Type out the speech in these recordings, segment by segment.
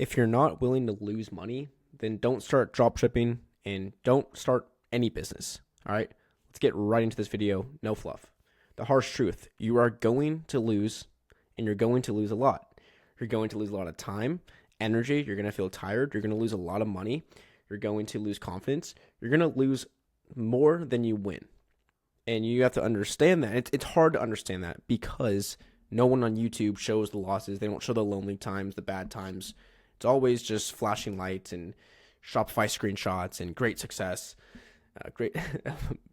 If you're not willing to lose money, then don't start dropshipping and don't start any business. All right, let's get right into this video. No fluff. The harsh truth: you are going to lose, and you're going to lose a lot. You're going to lose a lot of time, energy. You're going to feel tired. You're going to lose a lot of money. You're going to lose confidence. You're going to lose more than you win. And you have to understand that. It's hard to understand that because no one on YouTube shows the losses. They don't show the lonely times, the bad times. It's always just flashing lights and Shopify screenshots and great success. Great,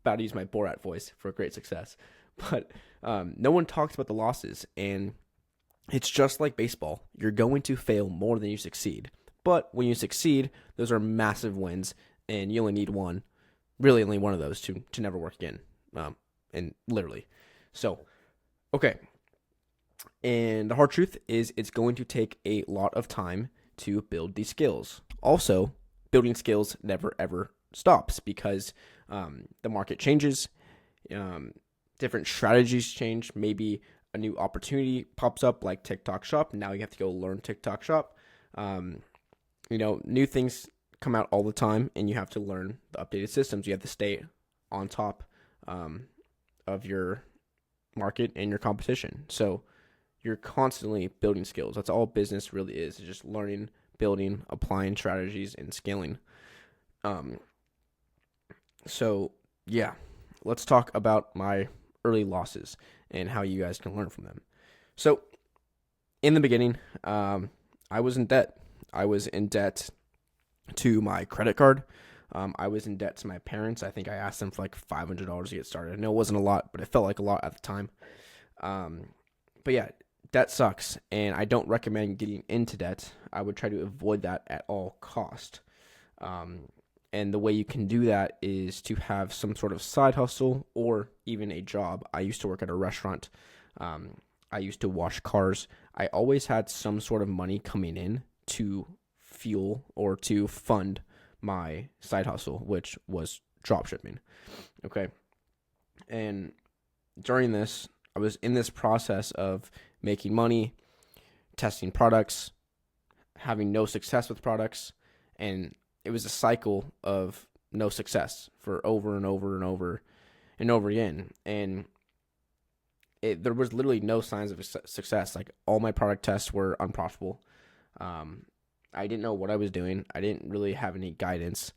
about to use my Borat voice for great success. But no one talks about the losses. And it's just like baseball. You're going to fail more than you succeed. But when you succeed, those are massive wins. And you only need one, really only one of those to never work again. And literally. So, okay. And the hard truth is it's going to take a lot of time to build these skills. Also, building skills never ever stops because the market changes, different strategies change. Maybe a new opportunity pops up like TikTok Shop. Now you have to go learn TikTok Shop. New things come out all the time, and you have to learn the updated systems. You have to stay on top of your market and your competition. So you're constantly building skills. That's all business really is just learning, building, applying strategies, and scaling. So yeah, let's talk about my early losses and how you guys can learn from them. So in the beginning, I was in debt. I was in debt to my credit card. I was in debt to my parents. I think I asked them for like $500 to get started. I know it wasn't a lot, but it felt like a lot at the time. But yeah, debt sucks, and I don't recommend getting into debt. I would try to avoid that at all cost. And the way you can do that is to have some sort of side hustle or even a job. I used to work at a restaurant. I used to wash cars. I always had some sort of money coming in to fuel or to fund my side hustle, which was dropshipping. Okay. And during this, I was in this process of making money, testing products, having no success with products, and it was a cycle of no success for over and over and over and over again. And there was literally no signs of success. Like all my product tests were unprofitable. I didn't know what I was doing. I didn't really have any guidance.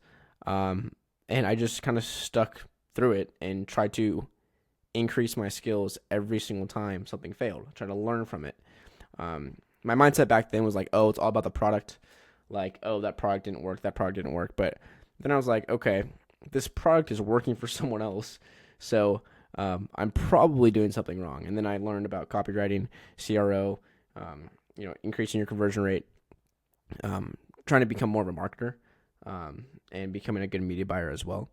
And I just kind of stuck through it and tried to increase my skills every single time something failed. Try to learn from it. My mindset back then was like, oh, it's all about the product. Like, oh, that product didn't work. That product didn't work. But then I was like, okay, this product is working for someone else. So I'm probably doing something wrong. And then I learned about copywriting, CRO, increasing your conversion rate, trying to become more of a marketer, and becoming a good media buyer as well.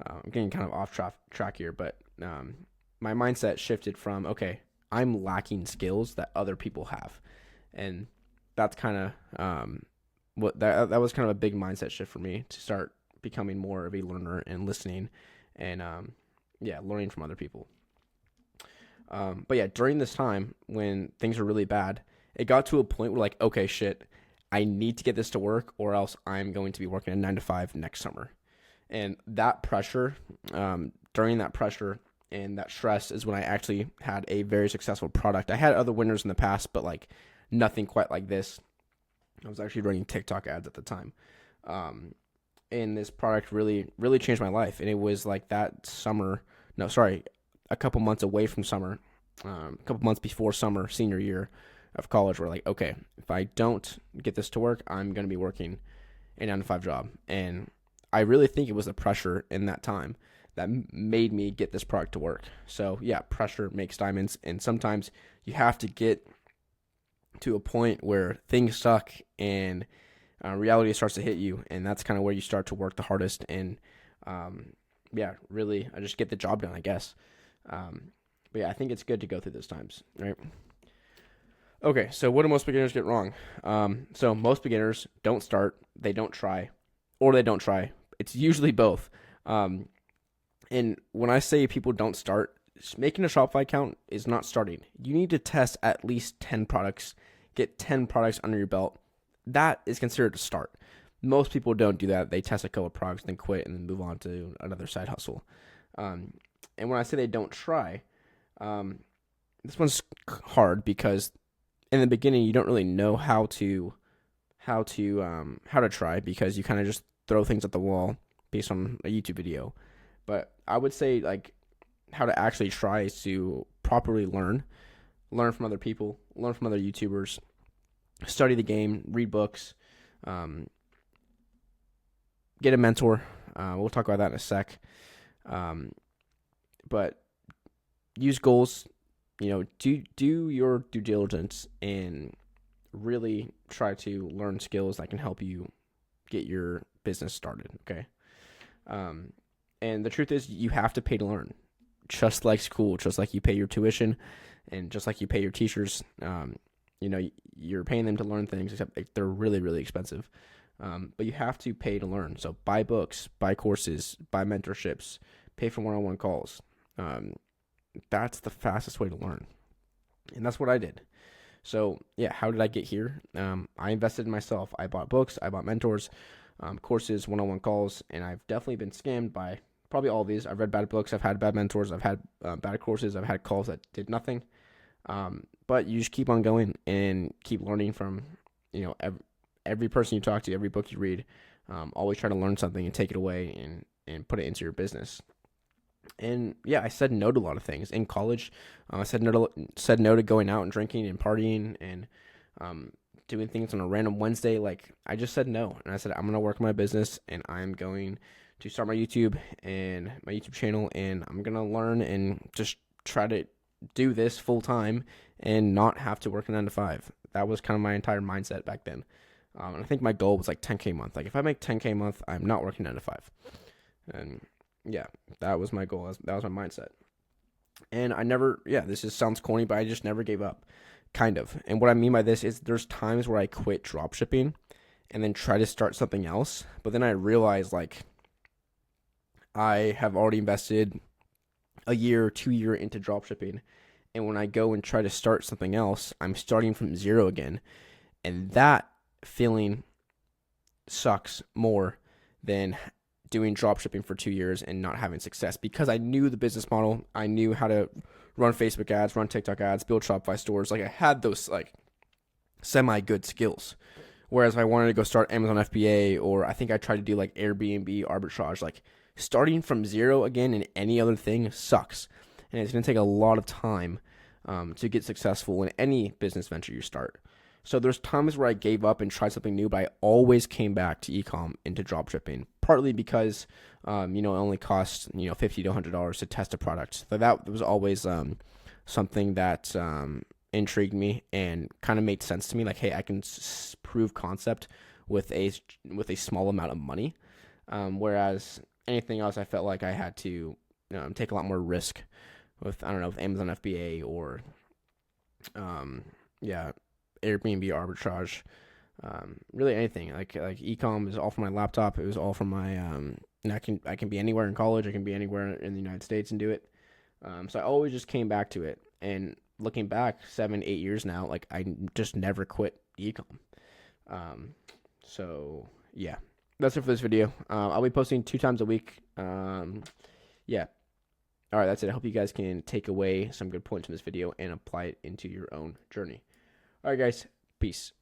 I'm getting kind of off track here, but my mindset shifted from, okay, I'm lacking skills that other people have. And that's kind of that was kind of a big mindset shift for me to start becoming more of a learner and listening and learning from other people. But yeah, during this time when things were really bad, it got to a point where like, okay, shit, I need to get this to work or else I'm going to be working a 9-to-5 next summer. And that pressure, during that pressure and that stress is when I actually had a very successful product. I had other winners in the past, but like nothing quite like this. I was actually running TikTok ads at the time. And this product really, really changed my life. And it was like that summer, a couple months away from summer, a couple months before summer, senior year of college, we're like, okay, if I don't get this to work, I'm going to be working a 9-to-5 job. And I really think it was the pressure in that time that made me get this product to work. So yeah, pressure makes diamonds. And sometimes you have to get to a point where things suck and reality starts to hit you. And that's kind of where you start to work the hardest. And really, I just get the job done, I guess. But yeah, I think it's good to go through those times, right? Okay, so what do most beginners get wrong? So most beginners don't start, they don't try, or they don't try. It's usually both. And when I say people don't start, making a Shopify account is not starting. You need to test at least 10 products, get 10 products under your belt. that is considered a start. Most people don't do that. They test a couple of products, then quit, and then move on to another side hustle. And when I say they don't try, this one's hard because in the beginning you don't really know how to try, because you kind of just throw things at the wall based on a YouTube video. But I would say like how to actually try is to properly learn from other people, learn from other YouTubers, study the game, read books, get a mentor. We'll talk about that in a sec. But use goals. Do your due diligence and really try to learn skills that can help you get your business started. Okay. And the truth is, you have to pay to learn, just like school, just like you pay your tuition, and just like you pay your teachers. You're paying them to learn things, except they're really, really expensive. But you have to pay to learn. So buy books, buy courses, buy mentorships, pay for one-on-one calls. That's the fastest way to learn. And that's what I did. So yeah, how did I get here? I invested in myself. I bought books, I bought mentors, courses, one-on-one calls, and I've definitely been scammed by probably all of these. I've read bad books, I've had bad mentors, I've had bad courses, I've had calls that did nothing. But you just keep on going and keep learning from, every person you talk to, every book you read. Always try to learn something and take it away and put it into your business. And yeah, I said no to a lot of things in college. I said no to going out and drinking and partying and doing things on a random Wednesday. Like, I just said no, and I said I'm gonna work on my business, and I'm going to start my YouTube channel, and I'm gonna learn and just try to do this full time and not have to work a 9 to 5. That was kind of my entire mindset back then. And I think my goal was like 10K a month. Like, if I make 10K a month, I'm not working 9 to 5. And yeah, that was my goal. That was my mindset. And this sounds corny, but I just never gave up, kind of. And what I mean by this is there's times where I quit dropshipping and then try to start something else. But then I realized, like, I have already invested a year or 2 years into dropshipping. And when I go and try to start something else, I'm starting from zero again. And that feeling sucks more than doing dropshipping for 2 years and not having success, because I knew the business model. I knew how to run Facebook ads, run TikTok ads, build Shopify stores. Like, I had those like semi-good skills. Whereas if I wanted to go start Amazon FBA, or I think I tried to do like Airbnb arbitrage, like starting from zero again in any other thing sucks. And it's going to take a lot of time to get successful in any business venture you start. So there's times where I gave up and tried something new, but I always came back to Ecom and to dropshipping, partly because, it only costs, $50 to $100 to test a product. So that was always something that intrigued me and kind of made sense to me. Like, hey, I can prove concept with a small amount of money. Whereas anything else, I felt like I had to take a lot more risk with Amazon FBA or, Airbnb arbitrage, really anything. Like Ecom is all from my laptop. It was all from my, and I can be anywhere in college. I can be anywhere in the United States and do it. So I always just came back to it. And looking back 7-8 years now, like, I just never quit Ecom. So yeah, that's it for this video. I'll be posting 2 times a week. Yeah. All right, that's it. I hope you guys can take away some good points from this video and apply it into your own journey. All right, guys. Peace.